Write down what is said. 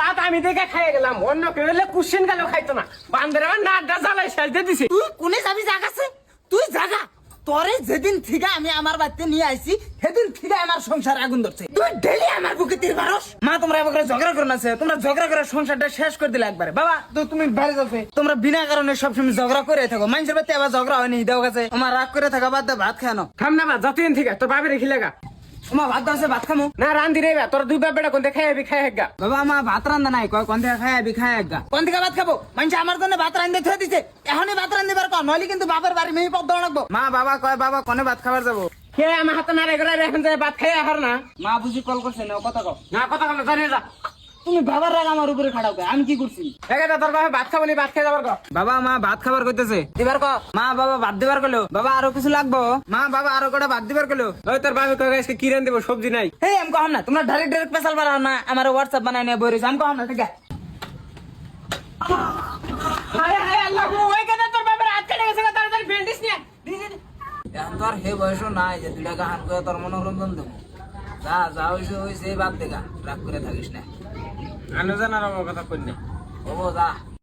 ভাত আমি দেখে খাইয়ে গেলাম, অন্য কেউ হলে কুশ্চেন গেল খাইতো না। বান্দরে আমার নাড্ডা জ্বালাই সাজতে দিছে। তুই কোনে যাবি জাগাছে? তুই জাগা। তোরে যেদিন থেকে আমি আমার বাড়িতে নিয়ে আইছি সেদিন থেকে আমার সংসার আগুন ধরছে। তুই ডেলি আমার বুকে তীর মারস। মা তোমরা এবার ঝগড়া করো না, তোমরা ঝগড়া করে সংসারটা শেষ করে দিলে একবারে। বাবা তো তুমি বাইরে যাচ্ছে, তোমরা বিনা কারণে সবসময় ঝগড়া করে থাকো। মানুষের বাড়িতে আবার ঝগড়া হয়নি দেও কাছে। আমার রাগ করে থাকা বাদ দে, ভাত খানো। থাম না বা যতদিন থেকে তোর বাপে রেখি লাগা। আমার ভাত দাও, ভাত খামো না রান্ধি রে, তোর দুই বাপ বেটা কোনটা খাইয়াবি খাই গা। বাবা আমার ভাত রান্ধা নাই, কয় কোন থেকে খাই আবি খাই একগা। কোন থেকে ভাত খাবো? মানুষ আমার জন্য ভাত রান্ধে থয়ে দিছে, এখনই ভাত রান্ধিবার কর, নইলে কিন্তু বাপের বাড়ি মেয়ে পদ দৌড় রাখবো। মা বাবা কয় বাবা কোনে ভাত খাবার যাবো? কে আমার হাতে না রেগে এখন যায় ভাত খাইয়া হার না। মা বুঝি কল করছে না, কথা কও। না কথা বলে জানিয়ে যা। তুমি বাবার রাগ আমার উপরে খাড়াও কে? আমি কি করছি? দেখে তোর বাপে ভাত খাবো নি, ভাত খেয়ে যাবার কর। বাবা মা ভাত খাবার কইতেছে, দিবার ক। মা বাবা ভাত দিবার কইলো। বাবা আরো কিছু লাগবো? মা বাবা আরো কটা ভাত দিবার কইলো। ওই তোর বাপে কয় আজকে কি রান দেবো, সবজি নাই। এই আমি কম না, তোমরা ডাইরেক্ট পেশাল বানাও না, আমার হোয়াটসঅ্যাপ বানাই নিয়ে বই রয়েছে। আমি কম না, ঠিক আছে? হায় হায় আল্লাহ গো, ওই কথা তোর বাপের হাত কেটে গেছে, তাড়াতাড়ি বেন্ডিস নিয়ে এখন তো আর হে বয়সও নাই যে 2 টাকা হান করে তোর মনোরঞ্জন দেবো। যা যা হইছে হইছে, বাদ দেখা, রাগ করে থাকিস না। আনো জানার আমার কথা কই না। ও যা।